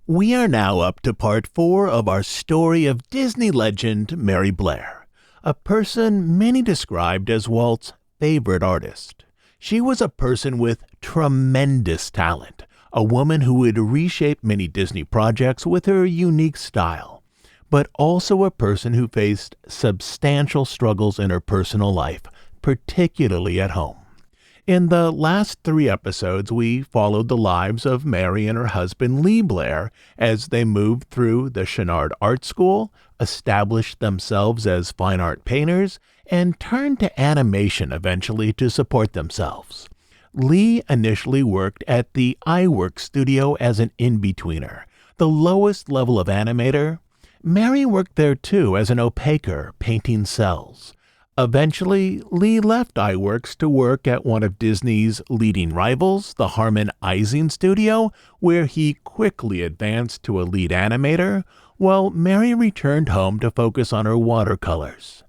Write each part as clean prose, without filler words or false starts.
We are now up to part 4 of our story of Disney legend Mary Blair, a person many described as Walt's favorite artist. She was a person with tremendous talent, a woman who would reshape many Disney projects with her unique style, but also a person who faced substantial struggles in her personal life, particularly at home. In the last 3 episodes, we followed the lives of Mary and her husband Lee Blair as they moved through the Chouinard Art School, established themselves as fine art painters, and turned to animation eventually to support themselves. Lee initially worked at the iWorks studio as an in-betweener, the lowest level of animator. Mary worked there too as an opaquer, painting cells. Eventually, Lee left iWorks to work at one of Disney's leading rivals, the Harmon Ising Studio, where he quickly advanced to a lead animator, while Mary returned home to focus on her watercolors.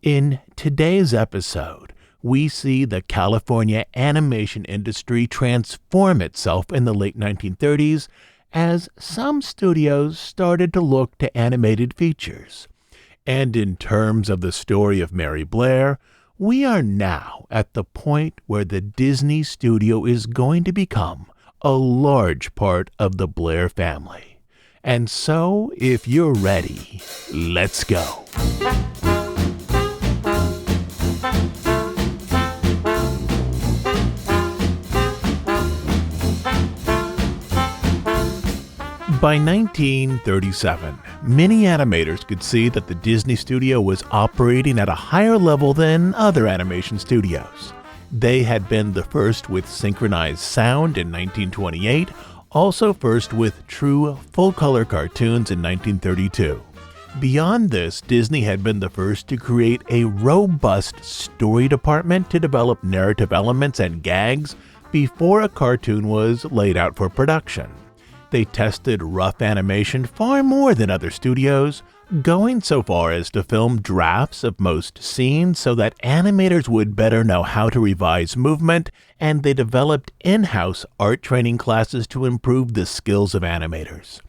In today's episode, we see the California animation industry transform itself in the late 1930s as some studios started to look to animated features. And in terms of the story of Mary Blair, we are now at the point where the Disney studio is going to become a large part of the Blair family. And so, if you're ready, let's go. By 1937, many animators could see that the Disney studio was operating at a higher level than other animation studios. They had been the first with synchronized sound in 1928, also first with true full-color cartoons in 1932. Beyond this, Disney had been the first to create a robust story department to develop narrative elements and gags before a cartoon was laid out for production. They tested rough animation far more than other studios, going so far as to film drafts of most scenes so that animators would better know how to revise movement, and they developed in-house art training classes to improve the skills of animators.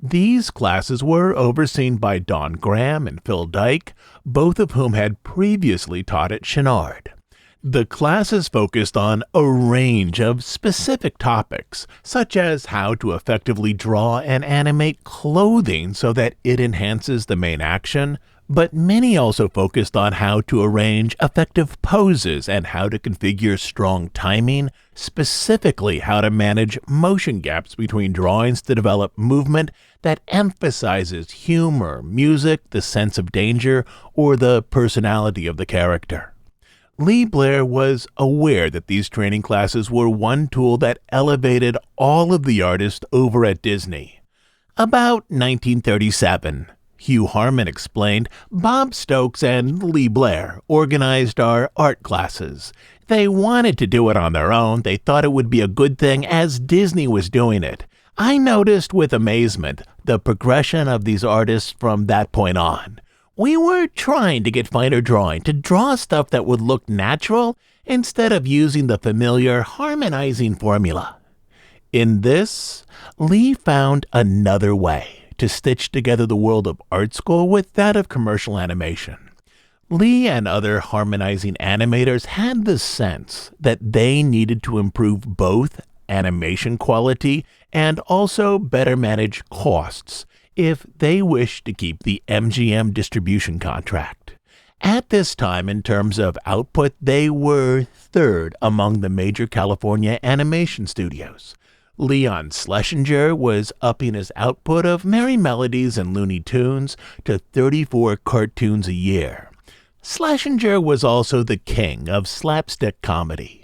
These classes were overseen by Don Graham and Phil Dyke, both of whom had previously taught at Chouinard. The classes focused on a range of specific topics, such as how to effectively draw and animate clothing so that it enhances the main action, but many also focused on how to arrange effective poses and how to configure strong timing, specifically how to manage motion gaps between drawings to develop movement that emphasizes humor, music, the sense of danger, or the personality of the character. Lee Blair was aware that these training classes were one tool that elevated all of the artists over at Disney. About 1937, Hugh Harmon explained, Bob Stokes and Lee Blair organized our art classes. They wanted to do it on their own. They thought it would be a good thing as Disney was doing it. I noticed with amazement the progression of these artists from that point on. We were trying to get finer drawing, to draw stuff that would look natural instead of using the familiar harmonizing formula. In this, Lee found another way to stitch together the world of art school with that of commercial animation. Lee and other harmonizing animators had the sense that they needed to improve both animation quality and also better manage costs if they wished to keep the MGM distribution contract. At this time, in terms of output, they were third among the major California animation studios. Leon Schlesinger was upping his output of Merry Melodies and Looney Tunes to 34 cartoons a year. Schlesinger was also the king of slapstick comedy.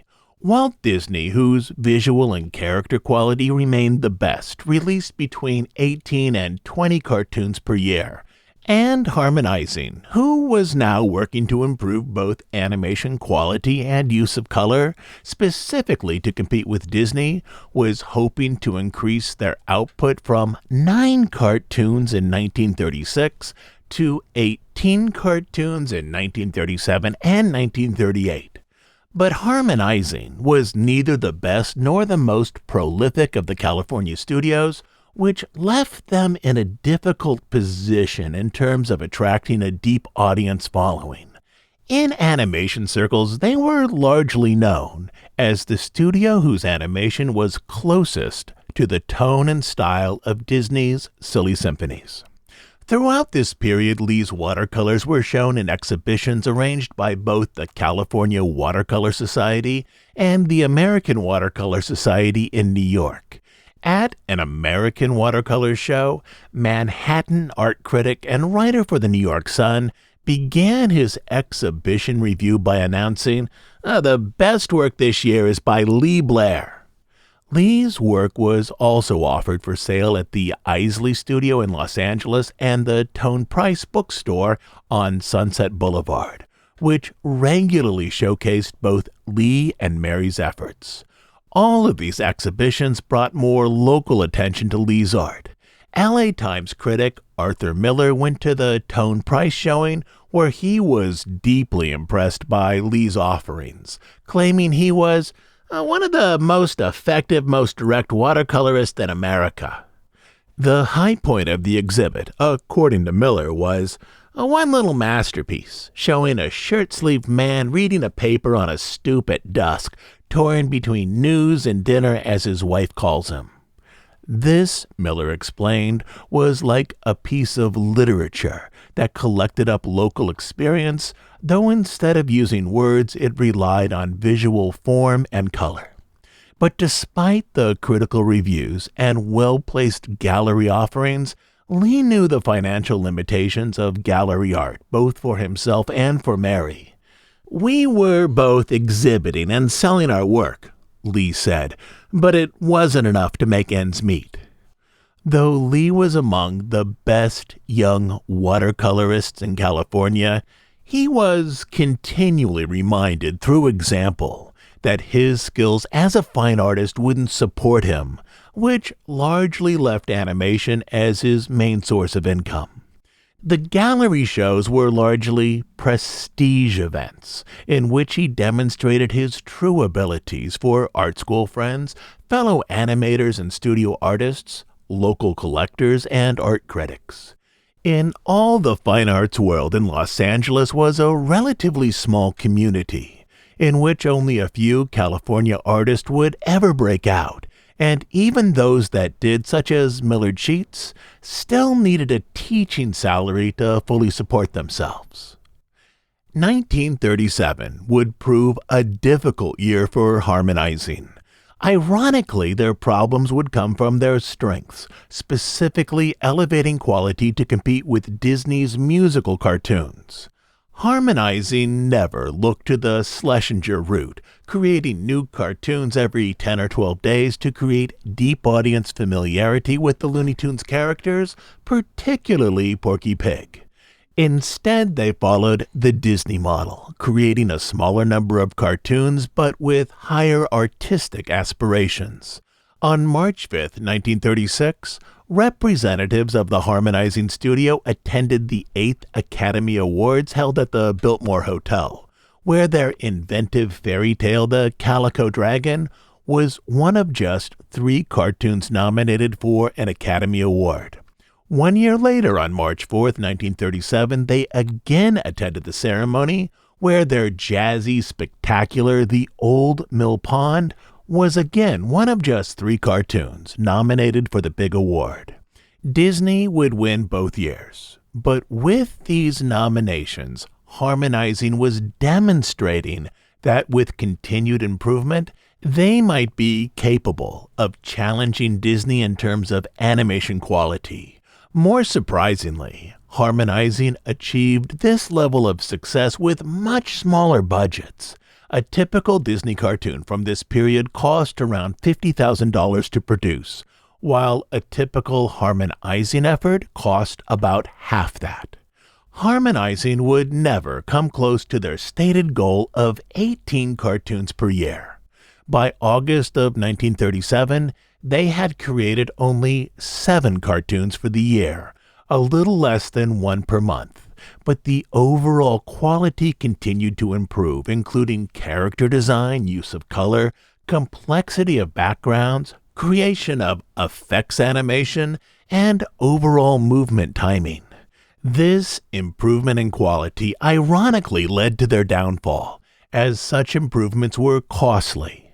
Walt Disney, whose visual and character quality remained the best, released between 18 and 20 cartoons per year, and Harmon Ising, who was now working to improve both animation quality and use of color, specifically to compete with Disney, was hoping to increase their output from 9 cartoons in 1936 to 18 cartoons in 1937 and 1938. But Harmon Ising was neither the best nor the most prolific of the California studios, which left them in a difficult position in terms of attracting a deep audience following. In animation circles, they were largely known as the studio whose animation was closest to the tone and style of Disney's Silly Symphonies. Throughout this period, Lee's watercolors were shown in exhibitions arranged by both the California Watercolor Society and the American Watercolor Society in New York. At an American Watercolor show, Manhattan art critic and writer for the New York Sun began his exhibition review by announcing, "The best work this year is by Lee Blair." Lee's work was also offered for sale at the Isley Studio in Los Angeles and the Tone Price bookstore on Sunset Boulevard, which regularly showcased both Lee and Mary's efforts. All of these exhibitions brought more local attention to Lee's art. LA Times critic Arthur Miller went to the Tone Price showing where he was deeply impressed by Lee's offerings, claiming he was one of the most effective, most direct watercolorists in America. The high point of the exhibit, according to Miller, was one little masterpiece showing a shirt-sleeved man reading a paper on a stoop at dusk, torn between news and dinner as his wife calls him. This, Miller explained, was like a piece of literature that collected up local experience, though instead of using words, it relied on visual form and color. But despite the critical reviews and well-placed gallery offerings, Lee knew the financial limitations of gallery art, both for himself and for Mary. "We were both exhibiting and selling our work," Lee said, "but it wasn't enough to make ends meet." Though Lee was among the best young watercolorists in California, he was continually reminded through example that his skills as a fine artist wouldn't support him, which largely left animation as his main source of income. The gallery shows were largely prestige events in which he demonstrated his true abilities for art school friends, fellow animators and studio artists, local collectors, and art critics. In all the fine arts world in Los Angeles was a relatively small community in which only a few California artists would ever break out, and even those that did, such as Millard Sheets, still needed a teaching salary to fully support themselves. 1937 would prove a difficult year for harmonizing. Ironically, their problems would come from their strengths, specifically elevating quality to compete with Disney's musical cartoons. Harmonizing never looked to the Schlesinger route, creating new cartoons every 10 or 12 days to create deep audience familiarity with the Looney Tunes characters, particularly Porky Pig. Instead, they followed the Disney model, creating a smaller number of cartoons but with higher artistic aspirations. On March 5, 1936, representatives of the Harmonizing Studio attended the 8th Academy Awards held at the Biltmore Hotel, where their inventive fairy tale, The Calico Dragon, was one of just 3 cartoons nominated for an Academy Award. 1 year later, on March 4, 1937, they again attended the ceremony, where their jazzy spectacular The Old Mill Pond was again one of just 3 cartoons nominated for the big award. Disney would win both years, but with these nominations, Harmonizing was demonstrating that with continued improvement, they might be capable of challenging Disney in terms of animation quality. More surprisingly, Harmonizing achieved this level of success with much smaller budgets. A typical Disney cartoon from this period cost around $50,000 to produce, while a typical Harmonizing effort cost about half that. Harmonizing would never come close to their stated goal of 18 cartoons per year. By August of 1937, they had created only 7 cartoons for the year, a little less than 1 per month. But the overall quality continued to improve, including character design, use of color, complexity of backgrounds, creation of effects animation, and overall movement timing. This improvement in quality ironically led to their downfall, as such improvements were costly.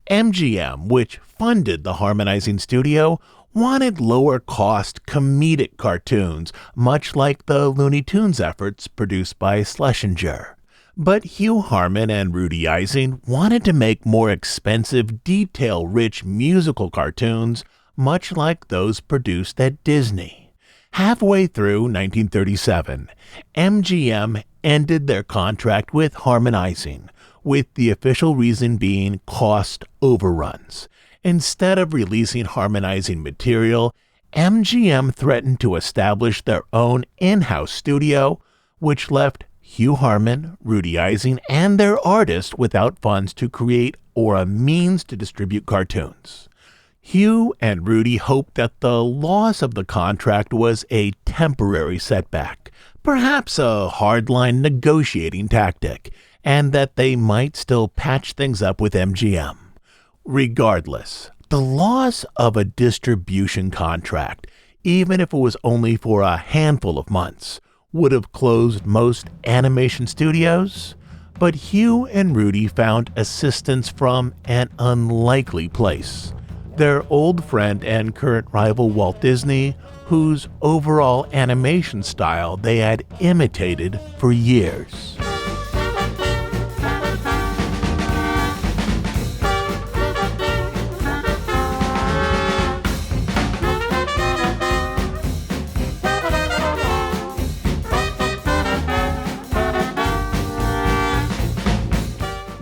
MGM, which funded the harmonizing studio, wanted lower-cost comedic cartoons, much like the Looney Tunes efforts produced by Schlesinger. But Hugh Harman and Rudy Eising wanted to make more expensive, detail-rich musical cartoons, much like those produced at Disney. Halfway through 1937, MGM ended their contract with Harman Eising, with the official reason being cost overruns. Instead of releasing harmonizing material, MGM threatened to establish their own in-house studio, which left Hugh Harman, Rudy Eising, and their artists without funds to create or a means to distribute cartoons. Hugh and Rudy hoped that the loss of the contract was a temporary setback, perhaps a hardline negotiating tactic, and that they might still patch things up with MGM. Regardless, the loss of a distribution contract, even if it was only for a handful of months, would have closed most animation studios, but Hugh and Rudy found assistance from an unlikely place. Their old friend and current rival Walt Disney, whose overall animation style they had imitated for years.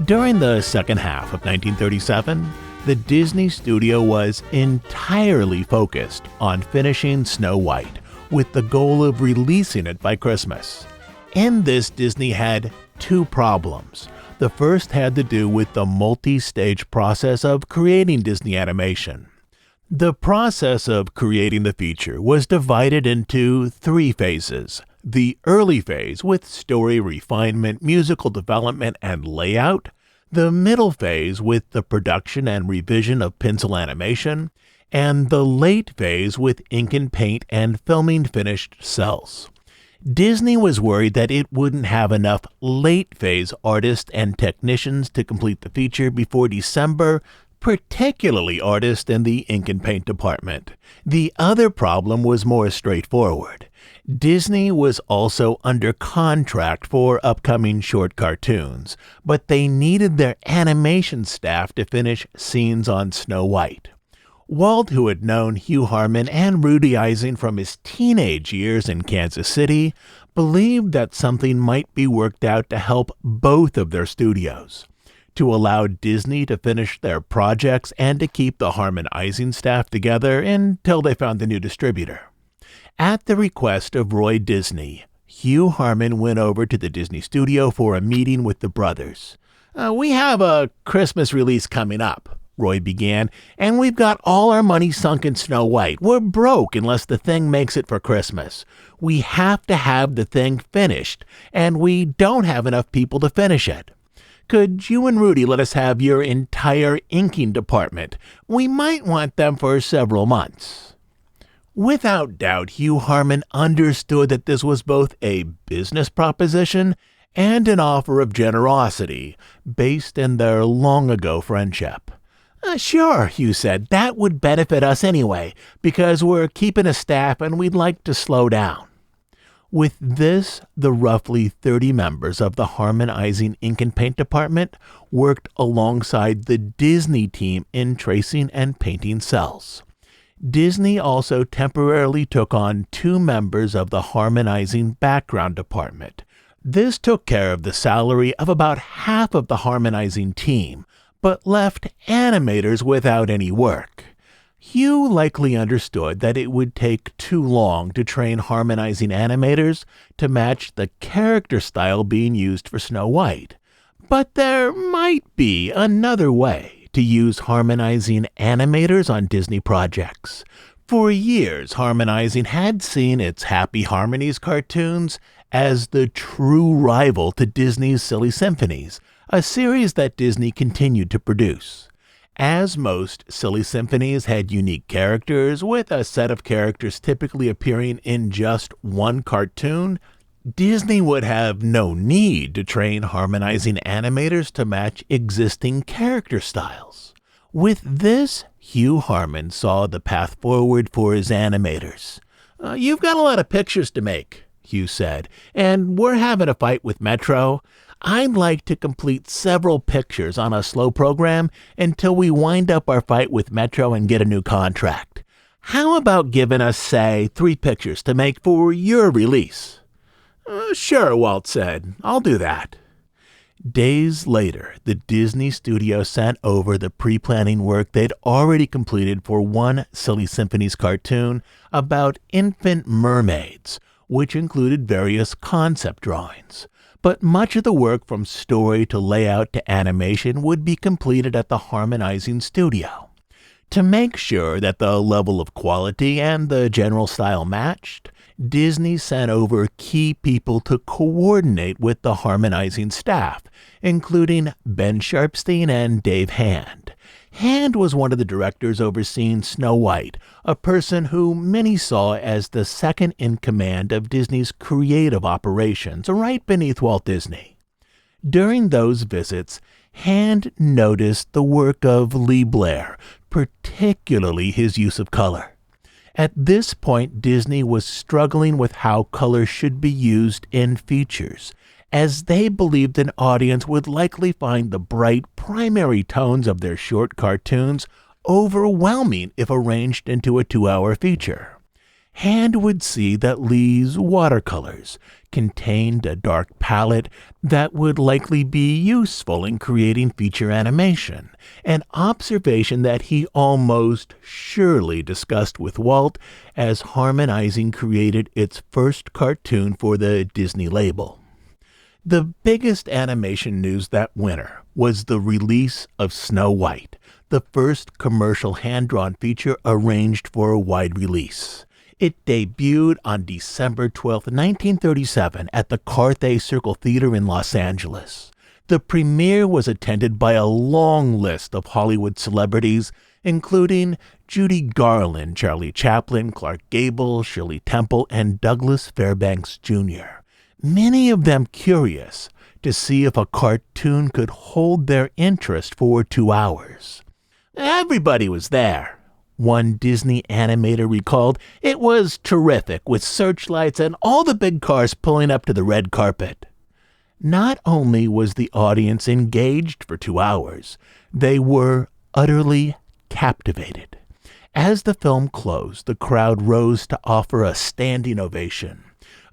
During the second half of 1937, the Disney studio was entirely focused on finishing Snow White, with the goal of releasing it by Christmas. In this, Disney had two problems. The first had to do with the multi-stage process of creating Disney animation. The process of creating the feature was divided into three phases. The early phase, with story refinement, musical development, and layout. The middle phase, with the production and revision of pencil animation, and the late phase with ink and paint and filming finished cells. Disney was worried that it wouldn't have enough late phase artists and technicians to complete the feature before December, particularly artists in the ink and paint department. The other problem was more straightforward. Disney was also under contract for upcoming short cartoons, but they needed their animation staff to finish scenes on Snow White. Walt, who had known Hugh Harman and Rudy Eising from his teenage years in Kansas City, believed that something might be worked out to help both of their studios, to allow Disney to finish their projects and to keep the Harman Eising staff together until they found a new distributor. At the request of Roy Disney, Hugh Harman went over to the Disney studio for a meeting with the brothers. "We have a Christmas release coming up," Roy began, "and we've got all our money sunk in Snow White. We're broke unless the thing makes it for Christmas. We have to have the thing finished, and we don't have enough people to finish it. Could you and Rudy let us have your entire inking department? We might want them for several months." Without doubt, Hugh Harman understood that this was both a business proposition and an offer of generosity, based in their long-ago friendship. "Sure," Hugh said, "that would benefit us anyway, because we're keeping a staff and we'd like to slow down." With this, the roughly 30 members of the Harman Eising ink and paint department worked alongside the Disney team in tracing and painting cells. Disney also temporarily took on 2 members of the Harman Eising background department. This took care of the salary of about half of the Harman Eising team, but left animators without any work. Hugh likely understood that it would take too long to train Harman Eising animators to match the character style being used for Snow White. But there might be another way to use Harman Eising animators on Disney projects. For years, Harman Eising had seen its Happy Harmonies cartoons as the true rival to Disney's Silly Symphonies, a series that Disney continued to produce. As most silly symphonies had unique characters, with a set of characters typically appearing in just one cartoon, Disney would have no need to train harmonizing animators to match existing character styles. With this, Hugh Harman saw the path forward for his animators. You've got a lot of pictures to make, Hugh said, and we're having a fight with Metro. I'd like to complete several pictures on a slow program until we wind up our fight with Metro and get a new contract. How about giving us, say, 3 pictures to make for your release? Sure, Walt said. I'll do that. Days later, the Disney studio sent over the pre-planning work they'd already completed for one Silly Symphonies cartoon about infant mermaids, which included various concept drawings. But much of the work from story to layout to animation would be completed at the harmonizing studio. To make sure that the level of quality and the general style matched, Disney sent over key people to coordinate with the harmonizing staff, including Ben Sharpstein and Dave Hand. Hand was one of the directors overseeing Snow White, a person who many saw as the second in command of Disney's creative operations, right beneath Walt Disney. During those visits, Hand noticed the work of Lee Blair, particularly his use of color. At this point, Disney was struggling with how color should be used in features, as they believed an audience would likely find the bright primary tones of their short cartoons overwhelming if arranged into a 2-hour feature. Hand would see that Lee's watercolors contained a dark palette that would likely be useful in creating feature animation, an observation that he almost surely discussed with Walt as harmonizing created its first cartoon for the Disney label. The biggest animation news that winter was the release of Snow White, the first commercial hand-drawn feature arranged for a wide release. It debuted on December 12, 1937 at the Carthay Circle Theater in Los Angeles. The premiere was attended by a long list of Hollywood celebrities, including Judy Garland, Charlie Chaplin, Clark Gable, Shirley Temple, and Douglas Fairbanks Jr., many of them curious to see if a cartoon could hold their interest for 2 hours. Everybody was there. One Disney animator recalled, "It was terrific, with searchlights and all the big cars pulling up to the red carpet." Not only was the audience engaged for 2 hours, they were utterly captivated. As the film closed, the crowd rose to offer a standing ovation.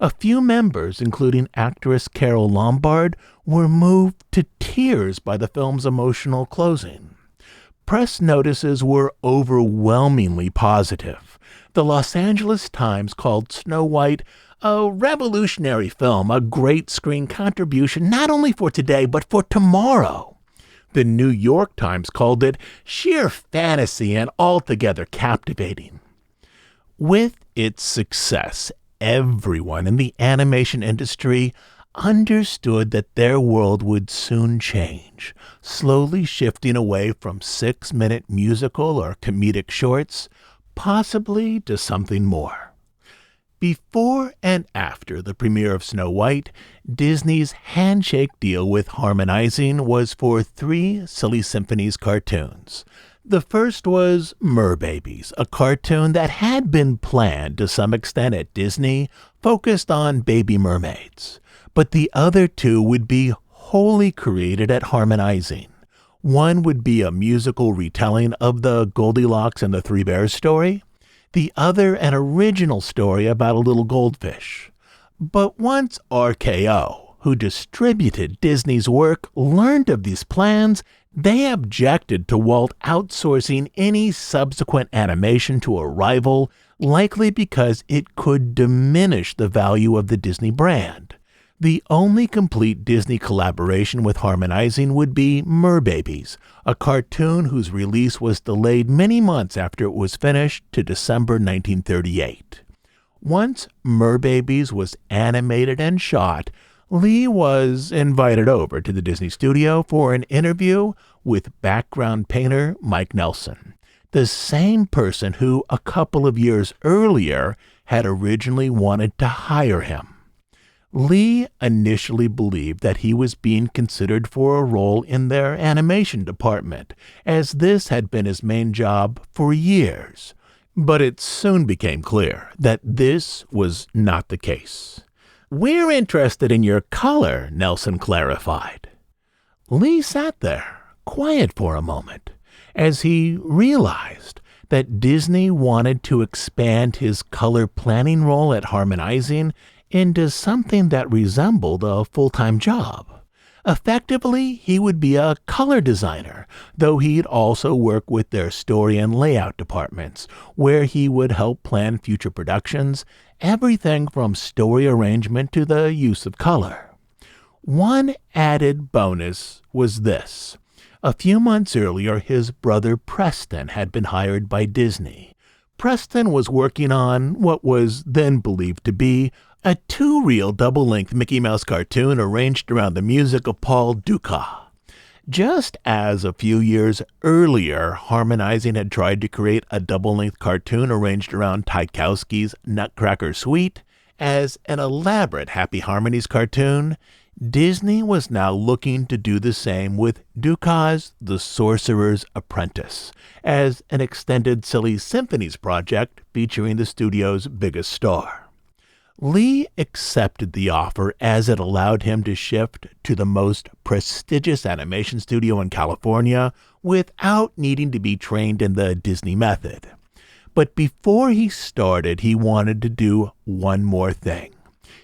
A few members, including actress Carole Lombard, were moved to tears by the film's emotional closing. Press notices were overwhelmingly positive. The Los Angeles Times called Snow White a revolutionary film, a great screen contribution not only for today but for tomorrow. The New York Times called it sheer fantasy and altogether captivating. With its success, everyone in the animation industry understood that their world would soon change, slowly shifting away from 6-minute musical or comedic shorts, possibly to something more. Before and after the premiere of Snow White, Disney's handshake deal with harmonizing was for 3 Silly Symphonies cartoons. The first was Merbabies, a cartoon that had been planned to some extent at Disney, focused on baby mermaids. But the other 2 would be wholly created at harmonizing. One would be a musical retelling of the Goldilocks and the Three Bears story, the other an original story about a little goldfish. But once RKO, who distributed Disney's work, learned of these plans, they objected to Walt outsourcing any subsequent animation to a rival, likely because it could diminish the value of the Disney brand. The only complete Disney collaboration with harmonizing would be Merbabies, a cartoon whose release was delayed many months after it was finished to December 1938. Once Merbabies was animated and shot, Lee was invited over to the Disney studio for an interview with background painter Mike Nelson, the same person who a couple of years earlier had originally wanted to hire him. Lee initially believed that he was being considered for a role in their animation department, as this had been his main job for years. But it soon became clear that this was not the case. "We're interested in your color," Nelson clarified. Lee sat there, quiet for a moment, as he realized that Disney wanted to expand his color planning role at Harmonizing into something that resembled a full-time job. Effectively, he would be a color designer, though he'd also work with their story and layout departments, where he would help plan future productions, everything from story arrangement to the use of color. One added bonus was this. A few months earlier, his brother Preston had been hired by Disney. Preston was working on what was then believed to be a two-reel double-length Mickey Mouse cartoon arranged around the music of Paul Dukas. Just as a few years earlier, Harmonizing had tried to create a double-length cartoon arranged around Tchaikovsky's Nutcracker Suite as an elaborate Happy Harmonies cartoon, Disney was now looking to do the same with Dukas' The Sorcerer's Apprentice as an extended Silly Symphonies project featuring the studio's biggest star. Lee accepted the offer as it allowed him to shift to the most prestigious animation studio in California without needing to be trained in the Disney method. But before he started, he wanted to do one more thing.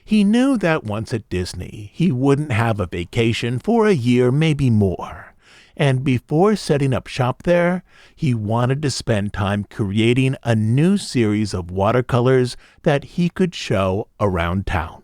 He knew that once at Disney, he wouldn't have a vacation for a year, maybe more. And before setting up shop there, he wanted to spend time creating a new series of watercolors that he could show around town.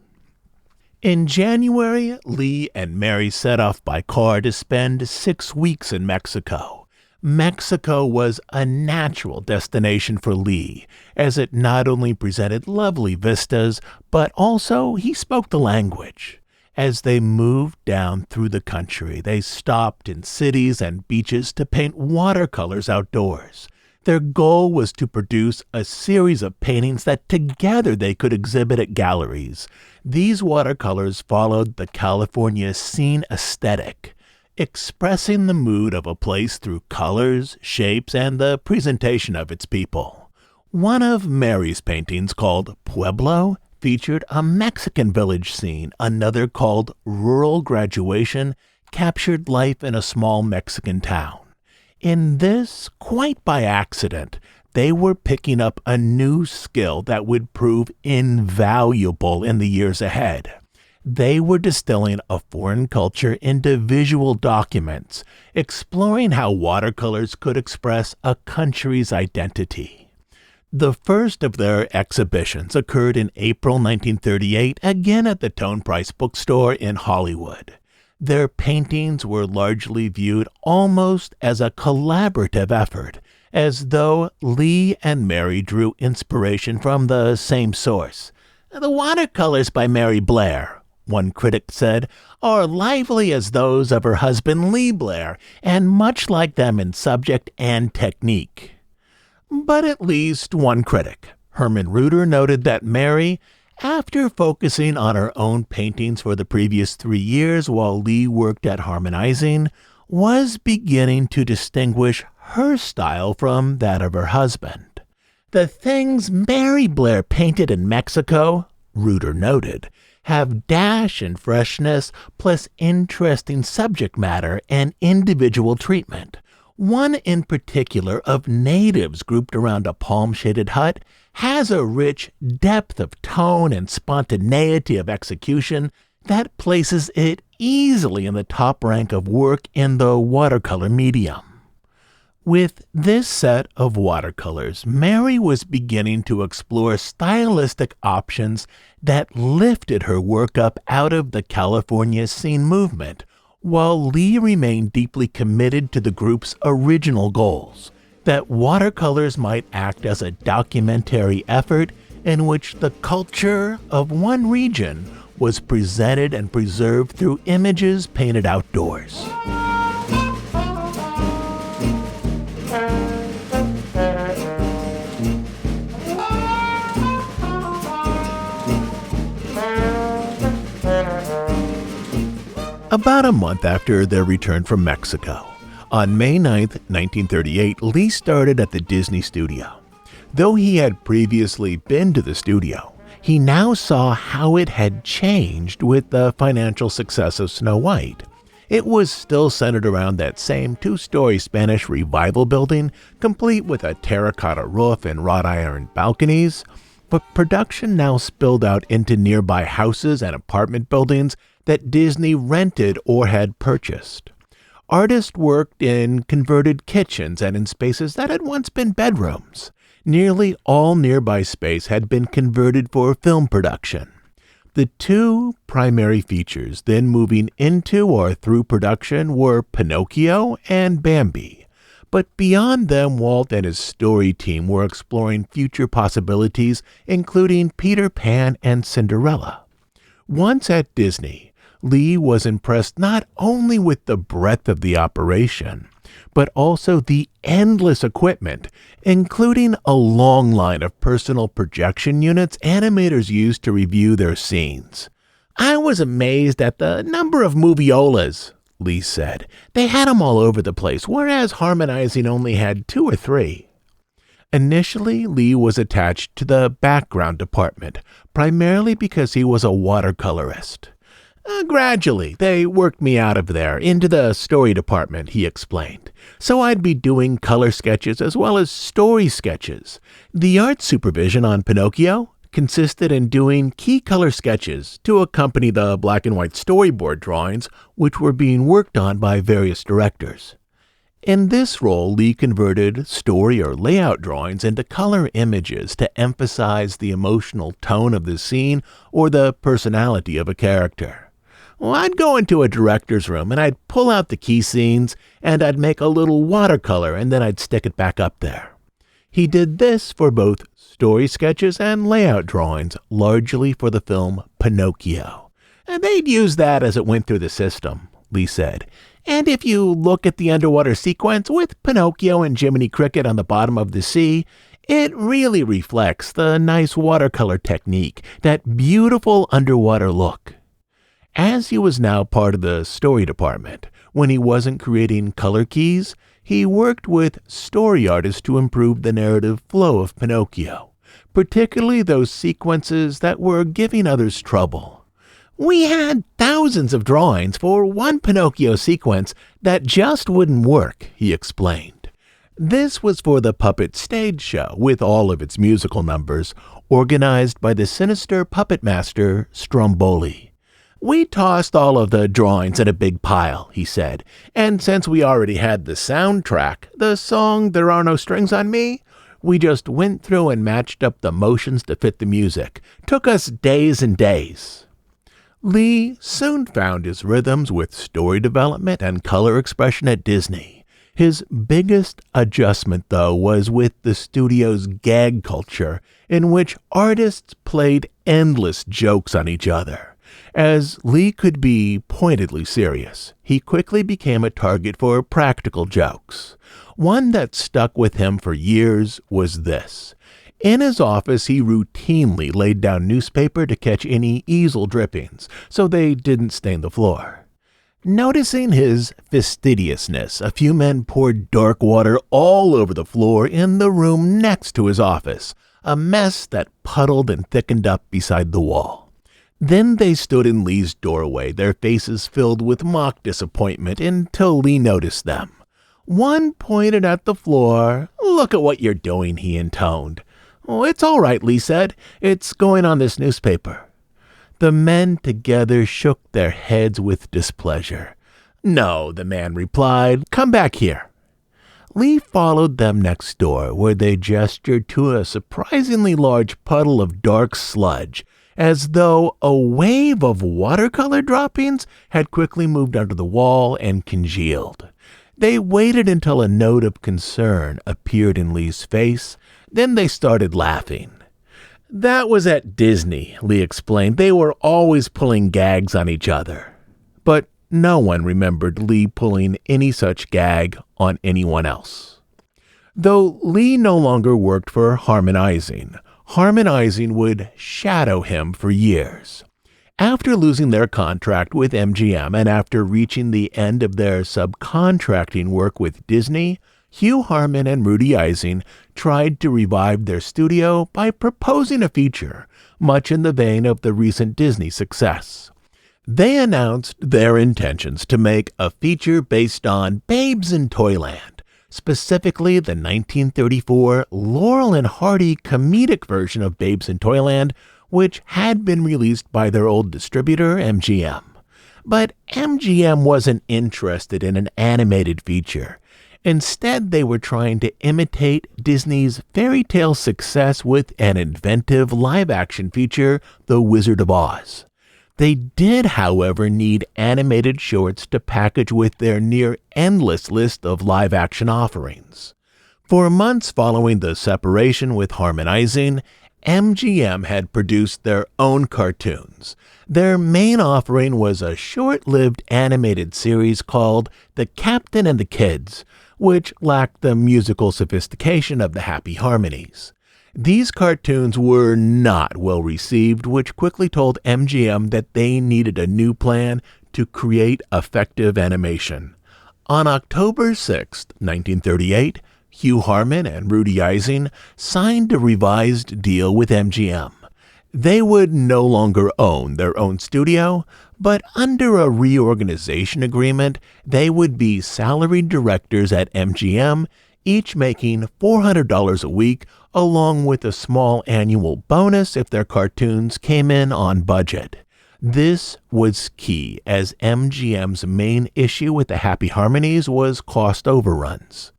In January, Lee and Mary set off by car to spend 6 weeks in Mexico. Mexico was a natural destination for Lee, as it not only presented lovely vistas, but also he spoke the language. As they moved down through the country, they stopped in cities and beaches to paint watercolors outdoors. Their goal was to produce a series of paintings that together they could exhibit at galleries. These watercolors followed the California scene aesthetic, expressing the mood of a place through colors, shapes, and the presentation of its people. One of Mary's paintings, called Pueblo, featured a Mexican village scene. Another, called Rural Graduation, captured life in a small Mexican town. In this, quite by accident, they were picking up a new skill that would prove invaluable in the years ahead. They were distilling a foreign culture into visual documents, exploring how watercolors could express a country's identity. The first of their exhibitions occurred in April 1938, again at the Tone Price bookstore in Hollywood. Their paintings were largely viewed almost as a collaborative effort, as though Lee and Mary drew inspiration from the same source. "The watercolors by Mary Blair," one critic said, "are lively as those of her husband Lee Blair, and much like them in subject and technique." But at least one critic, Herman Reuter, noted that Mary, after focusing on her own paintings for the previous 3 years while Lee worked at Harmonizing, was beginning to distinguish her style from that of her husband. "The things Mary Blair painted in Mexico," Reuter noted, "have dash and freshness, plus interesting subject matter and individual treatment. One in particular, of natives grouped around a palm-shaded hut, has a rich depth of tone and spontaneity of execution that places it easily in the top rank of work in the watercolor medium." With this set of watercolors, Mary was beginning to explore stylistic options that lifted her work up out of the California scene movement, while Lee remained deeply committed to the group's original goals, that watercolors might act as a documentary effort in which the culture of one region was presented and preserved through images painted outdoors. About a month after their return from Mexico, on May 9, 1938, Lee started at the Disney studio. Though he had previously been to the studio, he now saw how it had changed with the financial success of Snow White. It was still centered around that same two-story Spanish Revival building, complete with a terracotta roof and wrought iron balconies, but production now spilled out into nearby houses and apartment buildings that Disney rented or had purchased. Artists worked in converted kitchens and in spaces that had once been bedrooms. Nearly all nearby space had been converted for film production. The two primary features then moving into or through production were Pinocchio and Bambi. But beyond them, Walt and his story team were exploring future possibilities, including Peter Pan and Cinderella. Once at Disney, Lee was impressed not only with the breadth of the operation, but also the endless equipment, including a long line of personal projection units animators used to review their scenes. "I was amazed at the number of moviolas," Lee said. "They had them all over the place, whereas harmonizing only had 2 or 3. Initially, Lee was attached to the background department, primarily because he was a watercolorist. Gradually, they worked me out of there into the story department," he explained. "So I'd be doing color sketches as well as story sketches. The art supervision on Pinocchio consisted in doing key color sketches to accompany the black and white storyboard drawings, which were being worked on by various directors." In this role, Lee converted story or layout drawings into color images to emphasize the emotional tone of the scene or the personality of a character. Well, I'd go into a director's room and I'd pull out the key scenes and I'd make a little watercolor and then I'd stick it back up there. He did this for both story sketches and layout drawings, largely for the film Pinocchio. And they'd use that as it went through the system, Lee said. And if you look at the underwater sequence with Pinocchio and Jiminy Cricket on the bottom of the sea, it really reflects the nice watercolor technique, that beautiful underwater look. As he was now part of the story department, when he wasn't creating color keys, he worked with story artists to improve the narrative flow of Pinocchio, particularly those sequences that were giving others trouble. "We had thousands of drawings for one Pinocchio sequence that just wouldn't work," he explained. This was for the puppet stage show, with all of its musical numbers, organized by the sinister puppet master Stromboli. "We tossed all of the drawings in a big pile," he said, "and since we already had the soundtrack, the song There Are No Strings on Me, we just went through and matched up the motions to fit the music. Took us days and days." Lee soon found his rhythms with story development and color expression at Disney. His biggest adjustment, though, was with the studio's gag culture, in which artists played endless jokes on each other. As Lee could be pointedly serious, he quickly became a target for practical jokes. One that stuck with him for years was this. In his office, he routinely laid down newspaper to catch any easel drippings, so they didn't stain the floor. Noticing his fastidiousness, a few men poured dark water all over the floor in the room next to his office, a mess that puddled and thickened up beside the wall. Then they stood in Lee's doorway, their faces filled with mock disappointment, until Lee noticed them. One pointed at the floor. "Look at what you're doing," he intoned. "Oh, it's all right," Lee said. "It's going on this newspaper." The men together shook their heads with displeasure. "No," the man replied. "Come back here." Lee followed them next door, where they gestured to a surprisingly large puddle of dark sludge, as though a wave of watercolor droppings had quickly moved under the wall and congealed. They waited until a note of concern appeared in Lee's face, then they started laughing. That was at Disney, Lee explained. They were always pulling gags on each other. But no one remembered Lee pulling any such gag on anyone else. Though Lee no longer worked for Harmonizing would shadow him for years. After losing their contract with MGM and after reaching the end of their subcontracting work with Disney, Hugh Harman and Rudy Eising tried to revive their studio by proposing a feature, much in the vein of the recent Disney success. They announced their intentions to make a feature based on Babes in Toyland, specifically the 1934 Laurel and Hardy comedic version of Babes in Toyland, which had been released by their old distributor, MGM. But MGM wasn't interested in an animated feature. Instead, they were trying to imitate Disney's fairy tale success with an inventive live-action feature, The Wizard of Oz. They did, however, need animated shorts to package with their near-endless list of live-action offerings. For months following the separation with Harmonizing, MGM had produced their own cartoons. Their main offering was a short-lived animated series called The Captain and the Kids, which lacked the musical sophistication of the Happy Harmonies. These cartoons were not well received, which quickly told MGM that they needed a new plan to create effective animation. On October 6, 1938, Hugh Harman and Rudy Eising signed a revised deal with MGM. They would no longer own their own studio, but under a reorganization agreement, they would be salaried directors at MGM, each making $400 a week, along with a small annual bonus if their cartoons came in on budget. This was key, as MGM's main issue with the Happy Harmonies was cost overruns.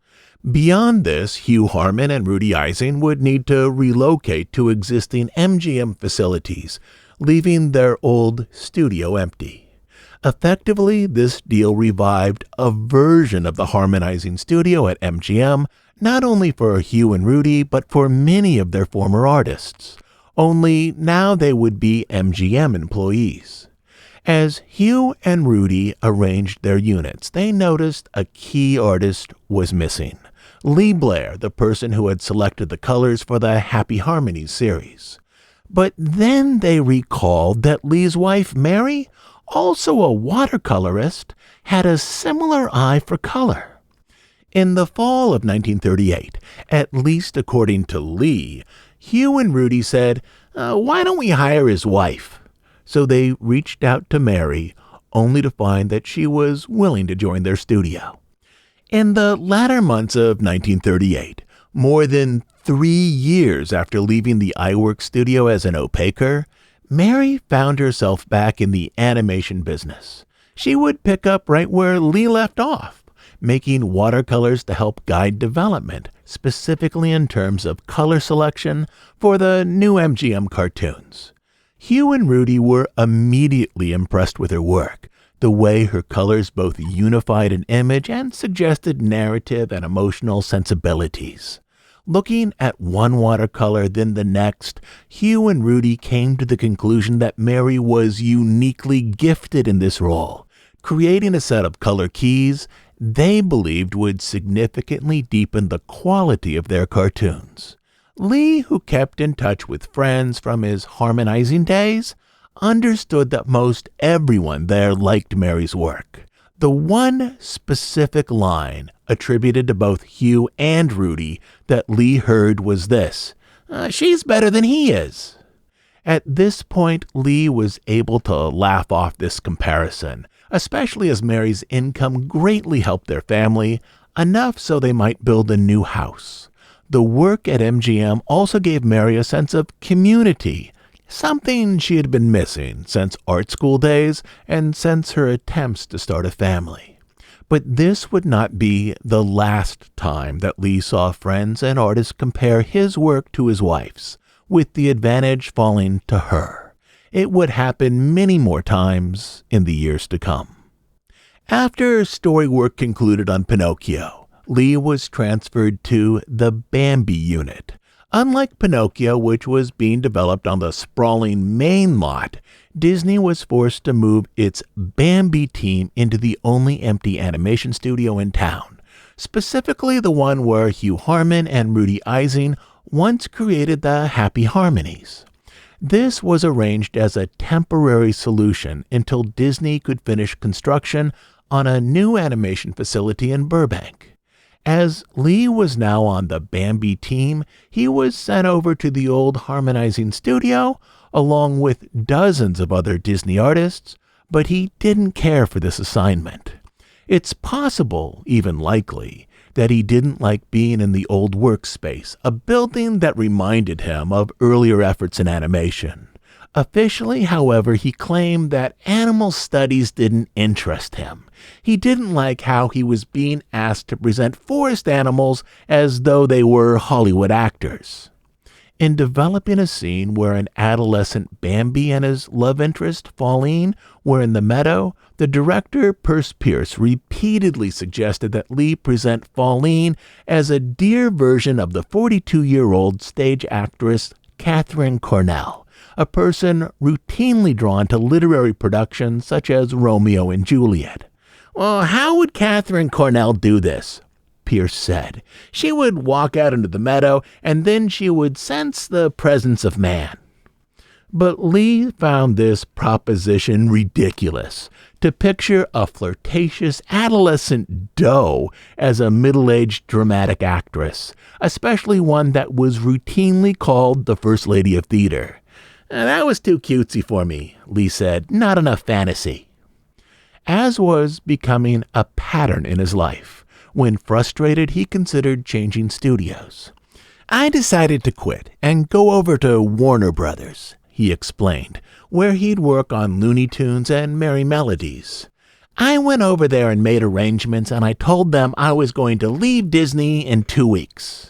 Beyond this, Hugh Harman and Rudy Eising would need to relocate to existing MGM facilities, leaving their old studio empty. Effectively, this deal revived a version of the Harmonizing studio at MGM, not only for Hugh and Rudy, but for many of their former artists. Only now they would be MGM employees. As Hugh and Rudy arranged their units, they noticed a key artist was missing. Lee Blair, the person who had selected the colors for the Happy Harmonies series. But then they recalled that Lee's wife, Mary, also a watercolorist, had a similar eye for color. In the fall of 1938, at least according to Lee, Hugh and Rudy said, "Why don't we hire his wife?" So they reached out to Mary, only to find that she was willing to join their studio. In the latter months of 1938, more than 3 years after leaving the iWorks studio as an opaquer, Mary found herself back in the animation business. She would pick up right where Lee left off, making watercolors to help guide development, specifically in terms of color selection for the new MGM cartoons. Hugh and Rudy were immediately impressed with her work, the way her colors both unified an image and suggested narrative and emotional sensibilities. Looking at one watercolor, then the next, Hugh and Rudy came to the conclusion that Mary was uniquely gifted in this role, creating a set of color keys they believed would significantly deepen the quality of their cartoons. Lee, who kept in touch with friends from his Harmonizing days, understood that most everyone there liked Mary's work. The one specific line attributed to both Hugh and Rudy that Lee heard was this: "She's better than he is." At this point, Lee was able to laugh off this comparison, especially as Mary's income greatly helped their family, enough so they might build a new house. The work at MGM also gave Mary a sense of community, something she had been missing since art school days and since her attempts to start a family. But this would not be the last time that Lee saw friends and artists compare his work to his wife's, with the advantage falling to her. It would happen many more times in the years to come. After story work concluded on Pinocchio, Lee was transferred to the Bambi unit, Unlike Pinocchio, which was being developed on the sprawling main lot, Disney was forced to move its Bambi team into the only empty animation studio in town, specifically the one where Hugh Harman and Rudy Eising once created the Happy Harmonies. This was arranged as a temporary solution until Disney could finish construction on a new animation facility in Burbank. As Lee was now on the Bambi team, he was sent over to the old harmonizing studio along with dozens of other Disney artists, but he didn't care for this assignment. It's possible, even likely, that he didn't like being in the old workspace, a building that reminded him of earlier efforts in animation. Officially, however, he claimed that animal studies didn't interest him. He didn't like how he was being asked to present forest animals as though they were Hollywood actors. In developing a scene where an adolescent Bambi and his love interest, Pauline, were in the meadow, the director, Perce Pierce, repeatedly suggested that Lee present Pauline as a dear version of the 42-year-old stage actress Katharine Cornell, a person routinely drawn to literary productions such as Romeo and Juliet. "Well, how would Katharine Cornell do this?" Pierce said. "She would walk out into the meadow, and then she would sense the presence of man." But Lee found this proposition ridiculous. To picture a flirtatious adolescent doe as a middle-aged dramatic actress, especially one that was routinely called the First Lady of Theater. "That was too cutesy for me," Lee said. "Not enough fantasy." As was becoming a pattern in his life, when frustrated, he considered changing studios. "I decided to quit and go over to Warner Brothers," he explained, where he'd work on Looney Tunes and Merry Melodies. "I went over there and made arrangements, and I told them I was going to leave Disney in 2 weeks.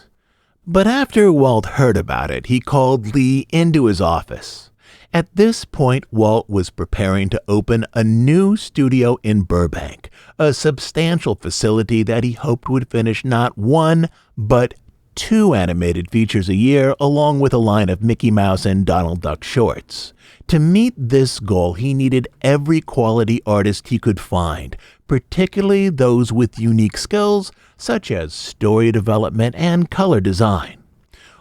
But after Walt heard about it, he called Lee into his office. At this point, Walt was preparing to open a new studio in Burbank, a substantial facility that he hoped would finish not 1, but 2 animated features a year, along with a line of Mickey Mouse and Donald Duck shorts. To meet this goal, he needed every quality artist he could find, particularly those with unique skills such as story development and color design.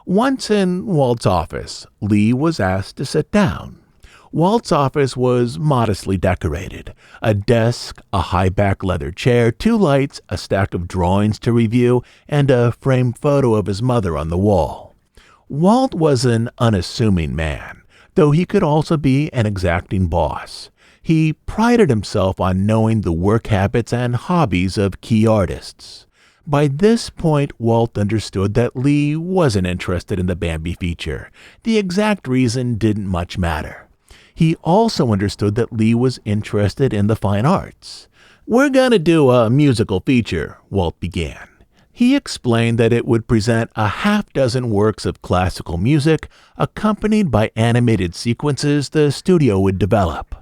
Once in Walt's office, Lee was asked to sit down. Walt's office was modestly decorated. A desk, a high-back leather chair, 2 lights, a stack of drawings to review, and a framed photo of his mother on the wall. Walt was an unassuming man, though he could also be an exacting boss. He prided himself on knowing the work habits and hobbies of key artists. By this point, Walt understood that Lee wasn't interested in the Bambi feature. The exact reason didn't much matter. He also understood that Lee was interested in the fine arts. "We're going to do a musical feature," Walt began. He explained that it would present a half-dozen works of classical music accompanied by animated sequences the studio would develop.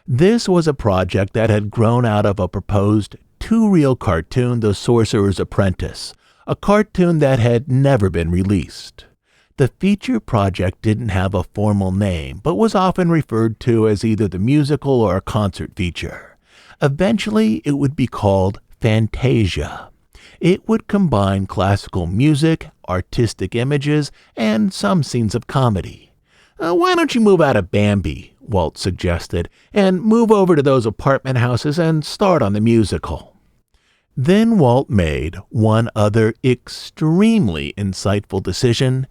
This was a project that had grown out of a proposed 2-reel cartoon, The Sorcerer's Apprentice, a cartoon that had never been released. The feature project didn't have a formal name, but was often referred to as either the musical or a concert feature. Eventually, it would be called Fantasia. It would combine classical music, artistic images, and some scenes of comedy. "Why don't you move out of Bambi," Walt suggested, "and move over to those apartment houses and start on the musical?" Then Walt made one other extremely insightful decision.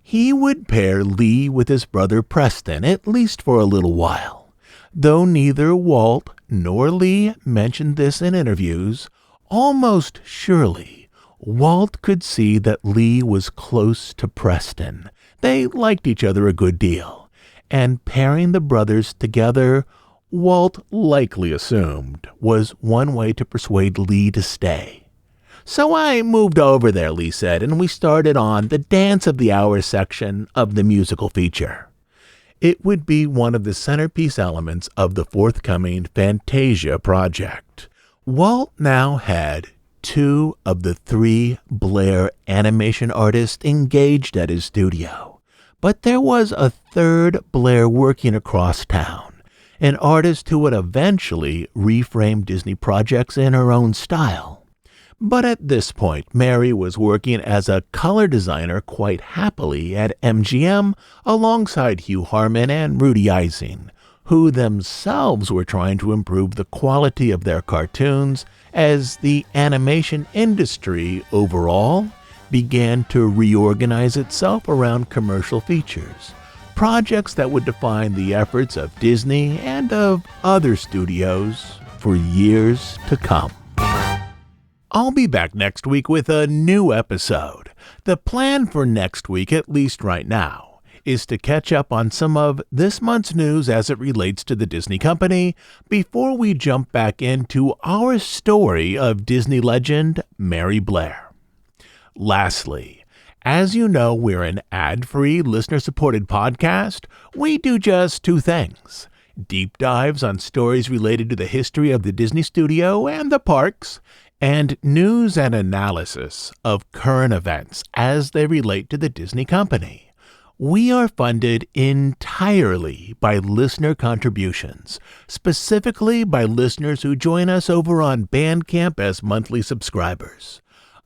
He would pair Lee with his brother Preston, at least for a little while. Though neither Walt nor Lee mentioned this in interviews, almost surely Walt could see that Lee was close to Preston. They liked each other a good deal, and pairing the brothers together, Walt likely assumed, was one way to persuade Lee to stay. "So I moved over there," Lee said, "and we started on the Dance of the Hour section of the musical feature." It would be one of the centerpiece elements of the forthcoming Fantasia project. Walt now had 2 of the 3 Blair animation artists engaged at his studio. But there was a third Blair working across town, an artist who would eventually reframe Disney projects in her own style. But at this point, Mary was working as a color designer quite happily at MGM alongside Hugh Harman and Rudy Eising, who themselves were trying to improve the quality of their cartoons as the animation industry overall began to reorganize itself around commercial features, projects that would define the efforts of Disney and of other studios for years to come. I'll be back next week with a new episode. The plan for next week, at least right now, is to catch up on some of this month's news as it relates to the Disney company before we jump back into our story of Disney legend Mary Blair. Lastly, as you know, we're an ad-free, listener-supported podcast. We do just 2 things: deep dives on stories related to the history of the Disney studio and the parks, and news and analysis of current events as they relate to the Disney company. We are funded entirely by listener contributions, specifically by listeners who join us over on Bandcamp as monthly subscribers.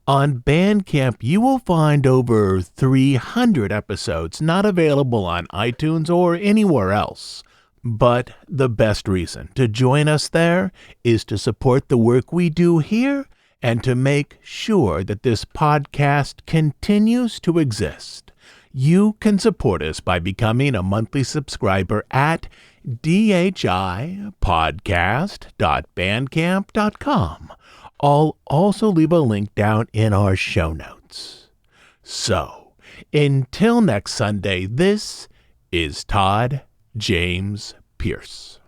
On Bandcamp, you will find over 300 episodes not available on iTunes or anywhere else. But the best reason to join us there is to support the work we do here and to make sure that this podcast continues to exist. You can support us by becoming a monthly subscriber at dhipodcast.bandcamp.com. I'll also leave a link down in our show notes. So, until next Sunday, this is Todd James Pierce.